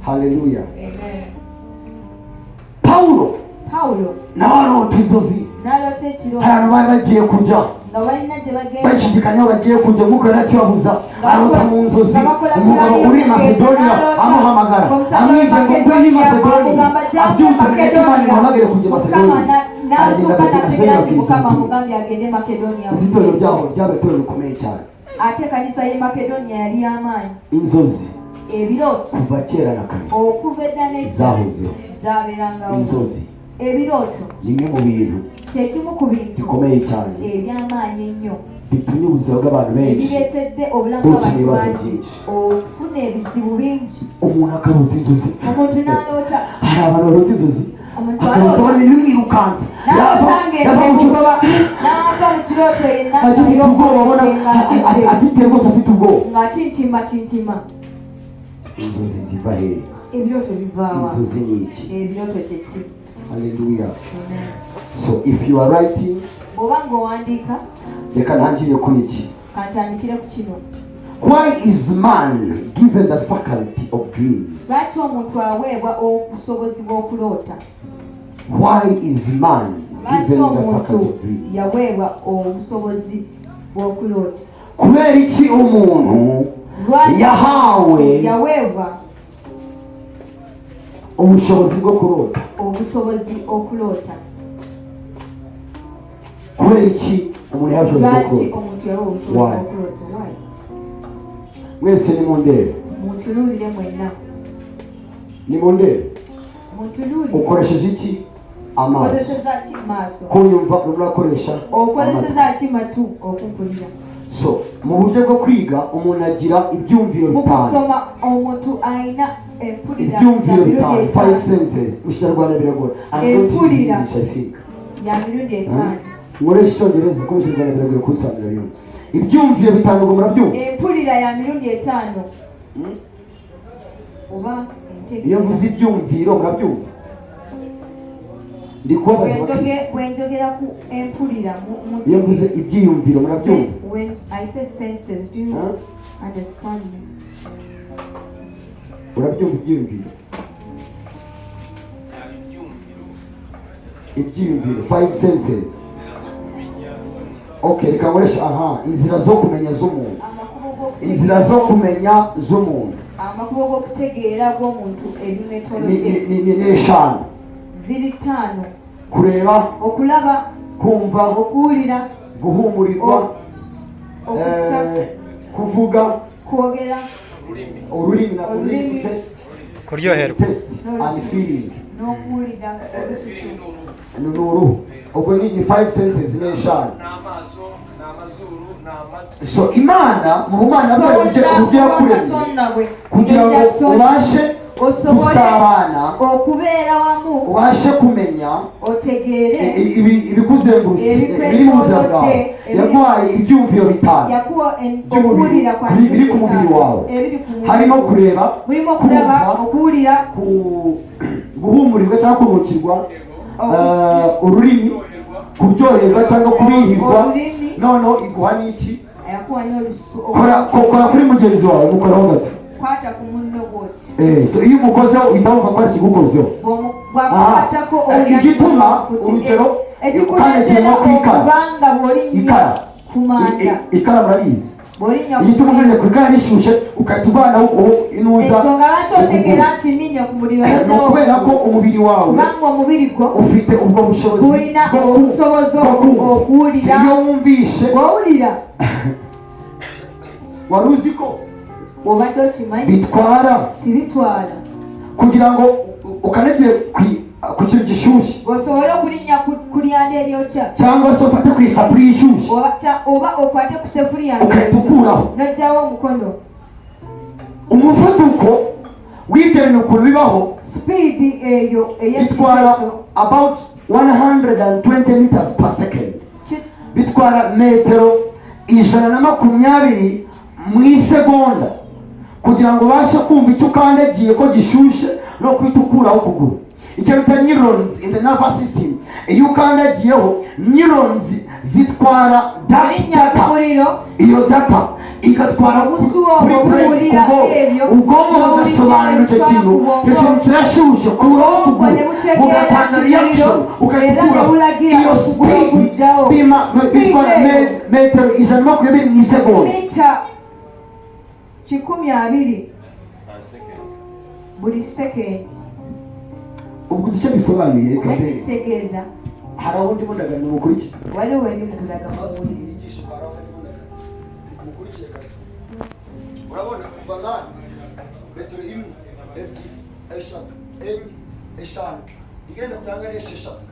Haleluya. Amen. Paulo n'abarota inzozi. Abantu bari bagiye kujya bashidikanya bagiye kujya nk'uko yarakibabuza, arota mu nzozi umugabo uri Macedonia amuhamagara amwinjira ngo ngwino i Macedonia, abyutse ko Imana imuhamagare kujya Macedonia. Itorero ryaho ryabaye itorero rikomeye cyane. Ate kanisa y'e Makedonia yali y'amaanyi. Inzozi ebirooto kuva kera na kare okuva edda n'edda zaabeerangawo. Inzozi ebirooto limwe mu bintu kyekimu ku bintu bikomeye cyane eby'amaanyi ennyo bitumye ubuzima bw'abantu benshi ebireetedde obulamu bw'abantu bangi okufuna ebizibu bingi. Umuntu akarota inzozi. Omuntu n'aloota. Hari abantu barota inzozi akarota bimwirukansa yava mu kigoba afite ubwoba, atiteye rwose afite ubwoba ngatintima. Inzozi ziva hehe? Ebirooto bivaawa. Inzozi ni iki? Ebirooto kyeki. Haleluya. So if you are writing, oba ng'owandiika, leka ntangire kuri iki. kantandikire ku kino. Why is man given the faculty of dreams? Lwaki omuntu aweebwa obusobozi bw'okuloota? Why is man given the faculty of dreams? Yaweebwa obusobozi bw'okuloota. Kubera iki umuntu yaweebwa ubushobozi bwo kuloota? Obusobozi okuloota. Kubera iki umuntu yaweebwa ubushobozi bwo kuloota? Why? Mwese nimundebe. Muntululire mwenna. Nimundebe. Muntululire. Ukoresheje iki? Amaso. Okozeseza ki maaso? Kunyumva urakoresha. Okozeseza ki matu? Okumpulira. So mu buryo bwo kwiga umuntu agira ibyumviro bitanu. Mukusoma omuntu ayina empulira. Ibyumviro bitanu, 5 senses. Mu Kinyarwanda biragora. Empulira ya mirundi etaano. Nkoresha Icyongereza ko mu Kinyarwanda biragora kubisobanura yumva. Ibyumviro bitanu ngo murabyumva? Empulira ya mirundi etaano. Oba iyo mvuze ibyumviro murabyumva? Ndikubaza wenjogera ku empulira iyo mvuze ibyiyumviro murabyumva? When I say senses, do you understand me? Urabyumva ibyiyumviro? Ibyiyumviro 5 senses. Okay, reka nkoresha inzira zo kumenya z'umuntu. Inzira zo kumenya z'umuntu. Amakubo go kutegeera bw'omuntu ebimetolo ni eshanu. Ziri ttaano. Kureba, okulaba, kumva, okuwulira, guhumurirwa, kuvuga, kwogera, ururimi na test, kuryoherwa, and feeling. N'okuwulira olususu. N'uruhu. Ubwo ni 5 senses n'eshanu. So Imana mu Mana bwe ugiye kureba kugira ngo ubashe gusabana, okubeera wamu, ubashe kumenya, otegeere ibikuzengurutse biri mu buzima bwawe. Yaguhaye ibyumviro bitanu biri ku mubiri wawe, harimo kureba, kumva, okuwulira, guhumurirwa cyangwa kumurikirwa, ururimi, kuryoherwa cyangwa kubihirwa. Noneho iguha n'iki? Kora kuri mugenzi wawe, mukoraho gato. Kwata ku munno gwoki. So iyo umukozeho uhita wumva ko ari ikigukozeho. Igituma urugero ukanegera kwikara. Ikara murarizi. Igituma ukanegera kwikara rishushe ukahita uvanaho inuza. Kubera ko umubiri wawe ufite ubwo bushobozi bwo kuwulira. Iyo wumvishe wari uzi ko bitwara kugira ngo ukanegere ku kintu gishyushye, cyangwa se ufate ku isafuriya ishyushye ukahita ukuraho. Umuvuduko w'ibyo bintu ukuntu bibaho bitwara about 120 meters per second. Bitwara metero 120 mu isegonda kugira ngo ubashe kumva icyo ukandagiye ko gishyushye no kwita ukuraho ukuguru. icyo bita neurons in the nervous system. Iyo ukandagiyeho neurons zitwara data, iyo data igatwara ubwonko bugasobanura icyo kintu kirashushe kuraho ugatanga reaction ukayitura. Iyo speed bitwara metero 120 mu isegonda, mita 20 buri second. ubwo icyo bisobanuye Kitegeeza hari aho ndimo ndagana mukurikira wali wendi mukulaga mubuli urabona kuva ngana metero 1 2 3 4 5 igenda kutanga n'esheshatu.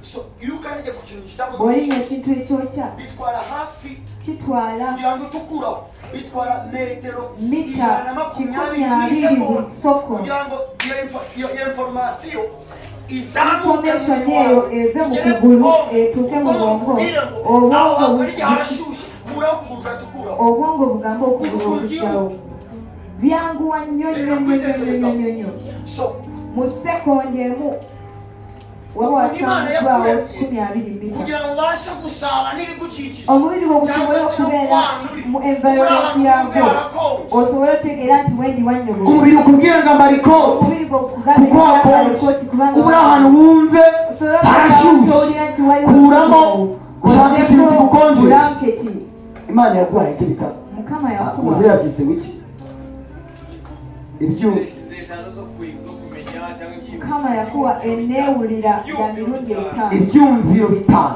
So iyo ukanije ku kintu kitabo boli n'ikintu ekyokya bitwara hafi kitwala kugira ngo tukuraho bitwara metero mita 20 soko kugira ngo iyo information izamuke eyo eve mu kugulu etuuke mu bwongo. Obwongo bugamba okugulu okuddawo byanguwa nnyo mu sekondi emu waba watwalibwawo 20 mita omubiri gwo gusobola okubeera mu environment yagwo osobola otegeera nti wendi wanyogola umubiri ukubwira ngo amarikoti omubiri gwo kugabalikoti kubanga ubura ahantu wumve harashushe kuramo usanga ikintu kigukonjesha. Imana yaguhaye icyo bitabo Mukama yakuwa muze yabyise wiki ibyo Mukama yakuwa enewulira ya mirundi 5 ibyumviro 5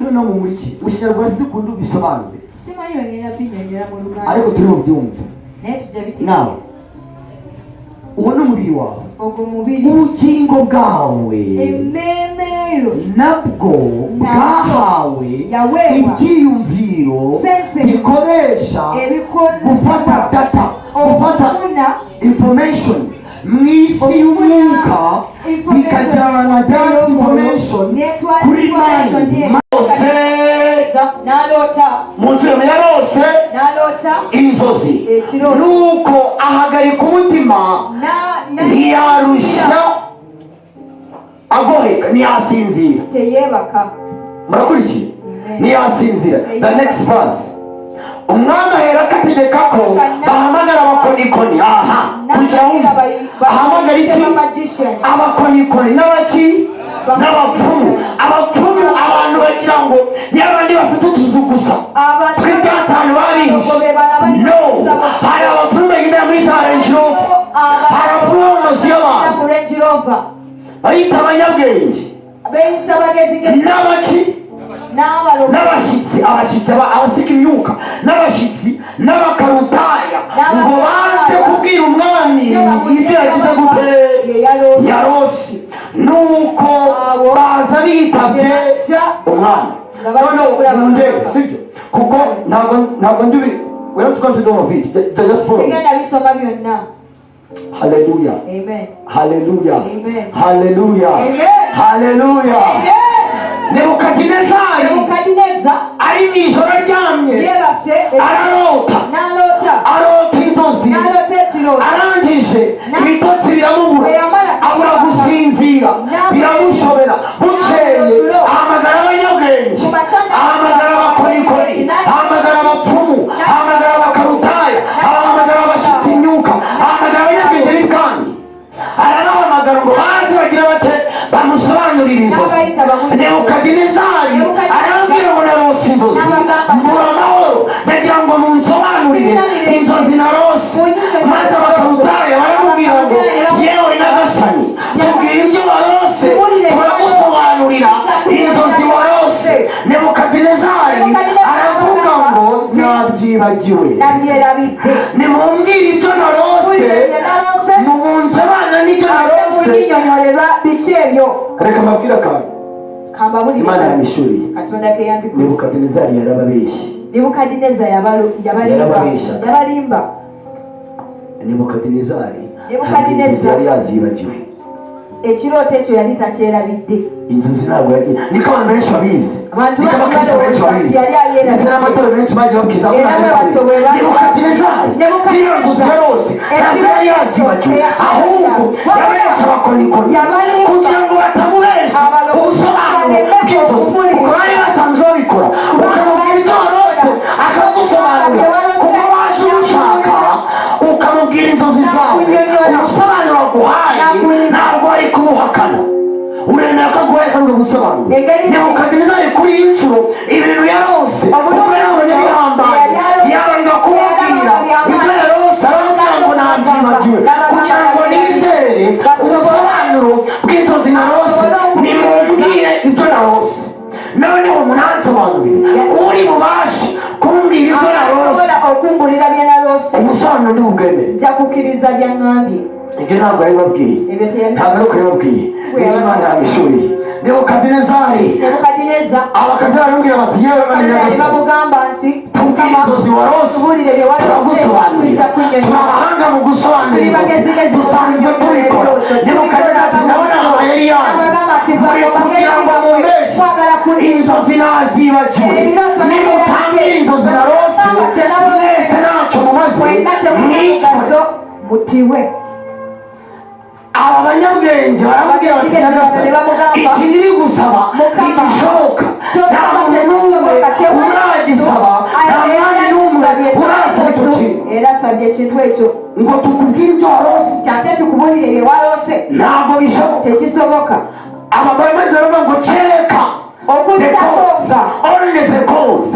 noneho mu muriki mu Kinyarwanda zikunda ubisobanure simanyi bagenda binyonyera mu Luganda ariko turi bubyumve naye tujja biti nawe ubona umubiri wawe ogwo mubiri ubugingo bwawe ememeyo nabwo bwahawe ibyiyumviro bikoresha gufata data gufata information mu isi y'umwuka bikajyana that information kuri mind mu nzira yarose inzozi nuko ahagarika umutima ntiyarusha agoheka ntiyasinzira murakurikiye ntiyasinzira. The next verse umwami ahera akategeka ko bahamagara abakonikoni. aha kujya wumva ahamagara iki abakonikoni n'abaki n'abapfumu. abapfumu abantu bagira ngo ni abandi bafite utuzu gusa tw'ibyatanu barihishe. no, hari abapfumu bagenda muri za Range Rover, hari abapfumu mu mazu y'abantu bayita abanyabwenge n'abaki n'abashyitsi abasiga imyuka n'abashyitsi n'abakarutaya ngo baze kubwira umwami ibyo yagize gute yarose. nuko baza bitabye umwami. noneho ndebe sibyo kuko ntabwo ndibi we have to come to know of it. Just follow. Hallelujah. Amen. Hallelujah. Amen. Hallelujah. Amen. Hallelujah. Nebukadinezari ari mu ijoro aryamye arota inzozi arangije ibitotsi biramubura abura gusinzira biramushobera. bukeye ahamagara abanyabwenge ahamagara abakonikoni ahamagara abapfumu ahamagara abakarutaya ahamagara abashyitsi imyuka ahamagara abanyabwenge b'ibwami arabahamagara ngo baze bagira bate bamusobanurire inzozi. Nebukadinezari arababwira ngo narose inzozi mbura amahoro ndagira ngo munsobanurire inzozi narose. maze abakarutaya baramubwira ngo yewe nagasani tubwire ibyo warose turagusobanurira inzozi warose. Nebukadinezari aravuga ngo nabyibagiwe nimumbwire ibyo narose mumunze abana n'ibyo narose. reka mbabwire akantu Imana yamishuriye. Nebukadinezari yarababeshye. yabalimba. Nebukadinezari yari yazibagiwe. ekirooto ekyo yali takyerabidde. inzozi ntabwo niko abantu benshi babizi, niko abakristo benshi babizi, ndetse n'amatorero menshi bagiye babwiza Nebukadinezari zino nzozi yarose ntabwo yari yazibagiwe, ahubwo yabesha abakonikoni kugira ngo batamubesha ubusobanuro bw'inzozi, kuko bari basanzwe babikora, ukamubwira ibyo warose akagusobanurira, kuko waje umushaka ukamubwira inzozi zawe, ubusobanuro aguhaye ntabwo ari kumuhakana, uremera ko aguhaye kandi ubusobanuro. Nebukadinezari kuri iyi nshuro ibintu yarose kuko yabonye bihambaye, yanga kumubwira ibyo yarose, arambwira ngo ntabyibagiwe kugira ngo nizere ubusobanuro bw'inzozi narose, nimumbwire ibyo narose. Noneho munansobanurire uri bubashe kumbwira ibyo narose, ubusobanuro ntibubwemere. Nja kukkiriza byangambye. Ibyo ntabwo yabibabwiye, ntabwo ari uko yabibabwiye, niyo Imana yabishuriye. Nebukadinezari abakadinezari baramubwira bati yewe bamugamba nti tubwire inzozi warose turagusobanurira, turi abahanga mu gusobanura inzozi, dusanzwe tubikora. Nebukadinezari ati ndabona amayeri yanyu muri kugira ngo mumbeshe, inzozi nazibagiwe, nimutambire inzozi narose mwese ntacyo mumaze mwicwe. mutiwe. Aba banyabwenge baramubwira bati nyagasani iki niri gusaba ntigishoboka, nta muntu n'umwe uragisaba, nta mwanya n'umwe urasaba icyo kintu. Era asabye ekintu ekyo ngo tukubwire ibyo warose, cyate tukubulire bye warose, ntabwo bishoboka, tekisoboka. abagore maze baravuga ngo kereka okuzakoza only the gods,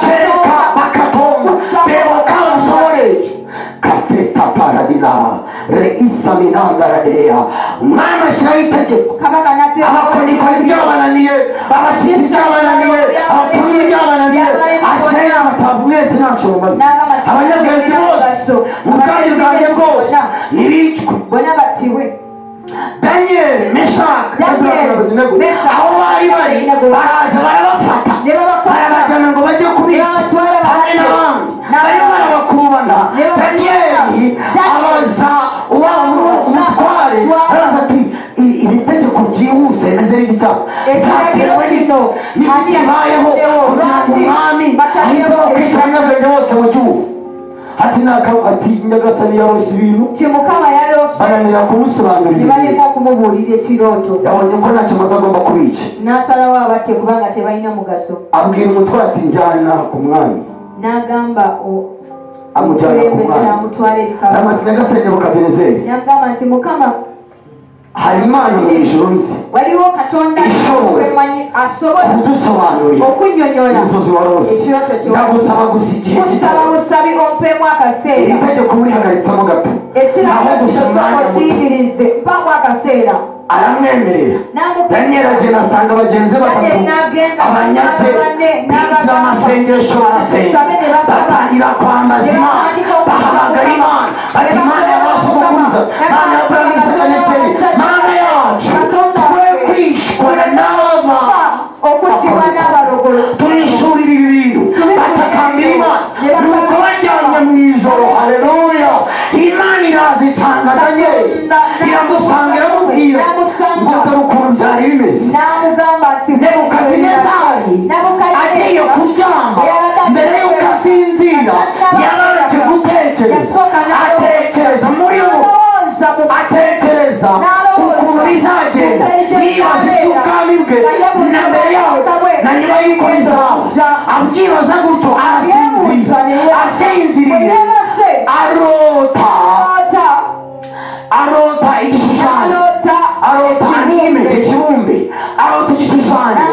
kereka bakatonda beboka basoboreje kafeta paradina reisa minangaradea. Umwami ashyiraho itegeko, abakonikoni byabananiye, abashyitsi byabananiye, abapfumu byabananiye, ashyiraho abatavu mwese ntacyo mumaze, abanyabwenge bose mu bwami bwanjye bwose nibicwe. bona batiwe. Daniyeli, Meshaki aho bari baraza barabafata barabajyana ngo bajye kubica hamwe n'abandi barimo barabakubana. Daniyeli abaza umutware araza ati iri tegeko ryihuse rimeze ry'icyaha cyatewe n'iki kibayeho kugira ngo umwami ahitemo kwica abanyabwenge bose mu gihugu. ati nyagasani yarose ibintu kimukama yarose bananira kumusobanurira, nibaleka kumubulira ekirooto, yabonye ko ntacyo amaze agomba kubica, n'asalawo abatte kubanga tebalina mugaso. abwira umutware ati njyana ku mwami, n'agamba amujyana ku mwami, aramati nyagasani Nebukadinezari n'agamba nti mukama hari Imana mu ijuru nzi waliwo Katonda asobola kudusobanurira okunyonyola inzozi warose, ndagusaba gusa igihe gusaba busabi ompeemu akaseera, iri tegeko murihagaritsamo gato, naho gusa umwanya muto. kiyimirize mpamu akaseera. aramwemerera. Daniyeli agenda asanga bagenzi batatu abanyage binjira amasengesho barasenga, batangira kwambaza Imana, bahamagara Imana bati Imana y'abasogokuruza, Imana ya Aburahamu, Isaka na Isirayeli, Mana yacu twe kwishwana n'aba okutibwa n'abalogolo, turishurira ibi bintu, batakambira Imana. Nuko baryamye mu ijoro, haleluya, Imana iraza isanga Daniyeli, iramusanga iramubwira ngo dore ukuntu byari bimeze. Nebukadinezari agiye kuryama, mbere y'uko asinzira yabanje gutekereza, atekereza muri bo, atekereza ukuntu bizagenda, yibaza iby'ubwami bwe na mbere yaho na nyuma y'uko bizaba, abyibaza gutyo arasinzira, asinziriye arota igishushanyo, arota n'imeke kibumbe, arota igishushanyo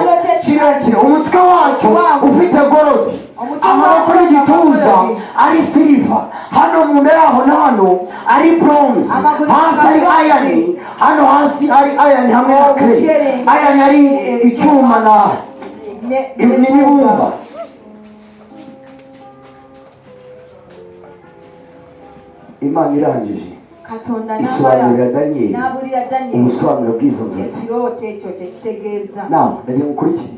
kirekire, umutwe wacyo ufite gorodi, amaboko n'igituza ari siliva, hano mu nda yaho na hano ari bronze, hasi ari ayani, hano hasi ari ayani hamwe na clay, ayani ari icyuma na n'ibumba. Imana irangije isobanurira Daniyeli ubusobanuro bw'izo nzozi. Nawe ndagira mukurikire.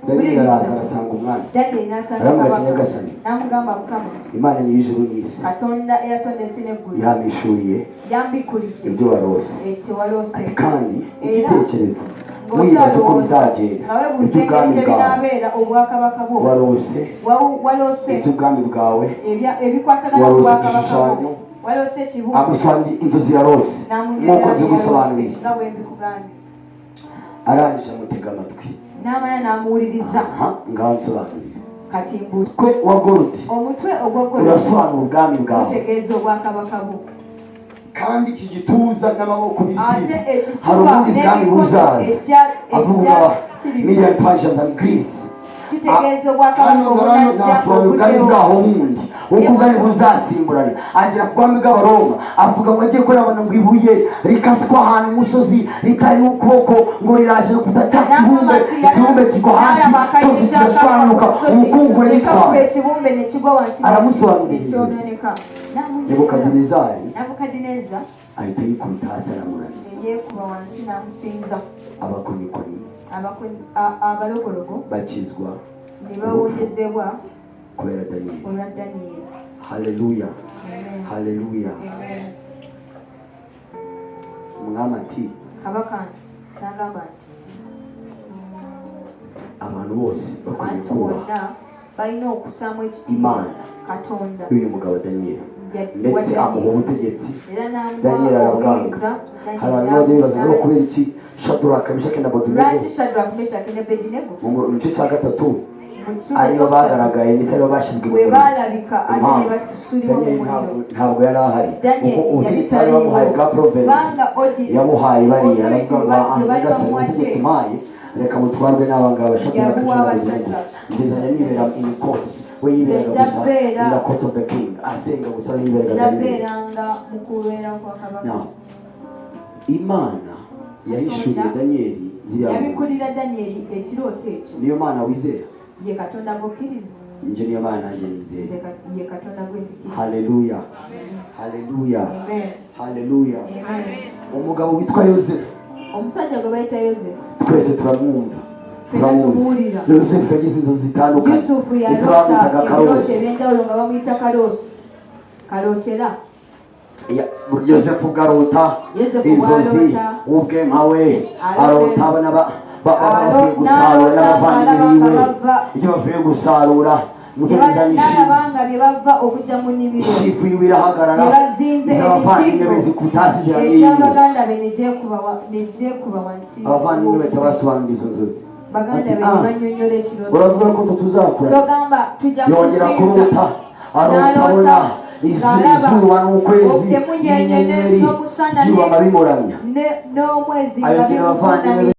Daniyeli araza arasanga umwami, aramubwira ati nyagasani Imana nyir'ijuru n'isi yampishuriye ibyo warose, ati kandi igitekerezo mwibaza uko bizagenda iby'ubwami bwawe warose iby'ubwami bwawe warose igishushanyo amusobanurira inzozi yarose nk'uko nzigusobanuriye arangije amutega amatwi ngaho nsobanurira umutwe wa gorudi urasobanura ubwami bwawe kandi iki gituza n'amaboko bisiga hari ubundi bwami buzaza avuga Median Persians and Greece nasobanura ubwami bwaho bundi uko ubwami buzasimburana agera ku bwami bw'abaroma avuga ngo agiye kurabona ngo ibuye rikaswa ahantu umusozi ritariho ukuboko ngo riraje kuta cya ikibumbe kigwa hasi cyose kirashwanuka umukungu uritwara aramusobanurira Nebukadinezari ahita yikubita hasi aramuramya abakonikoni bakizwa kubera Daniyeli. Haleluya, haleluya. Umwami ati abantu bose bakwiriye kubaha Imana uyu mugabo Daniyeli ndetse amuha ubutegetsi. Daniyeli arabwanga. Hari abantu bajya bibaza ngo kubera iki Shadraka, Meshaki na Abedinego mu gice cya gatatu ariyo bagaragaye ndetse ariyo bashyizwe mu muriro. Daniyeli ntabwo yari ahari kuko ubutegetsi bari bamuhaye bwa province yabuhaye bariya aravuga ngo ahangagase ubutegetsi mpaye reka mutwarwe n'abangaba Shadraka na Abedinego ngezanya nibera in court we yiberaga gusa in the court of the king asenga gusa yiberaga Imana yahishuriye Daniyeli yabikurira Daniyeli ekirote ekyo niyo Mana wizera ye Katonda gokiriza nje niyo Mana nje nizera ye Katonda gwezikira. Haleluya, haleluya, haleluya. Umugabo witwa Yosefu, omusajja gwe bayita Yosefu, twese turamwumva turamuzi. Yosefu yagize inzozi zitandukanye. Yusufu yamwitaga Karosi, bendawo nga bamwita Karosi, Karotera. Yosefu garota inzozi ubwe mpawe arota abana bavuye gusarura n'abavandimwe biwe ibyo bavuye gusarura ishifu yiwe irahagarara iz'abavandimwe be zikutasigira n'iyiwe. Abavandimwe bahita basobanura izo nzozi uravuga ko tutuzakura yongera kurota arota abona izuba n'ukwezi n'inyenyeri byubama bimuramya. Ayobera abavandimwe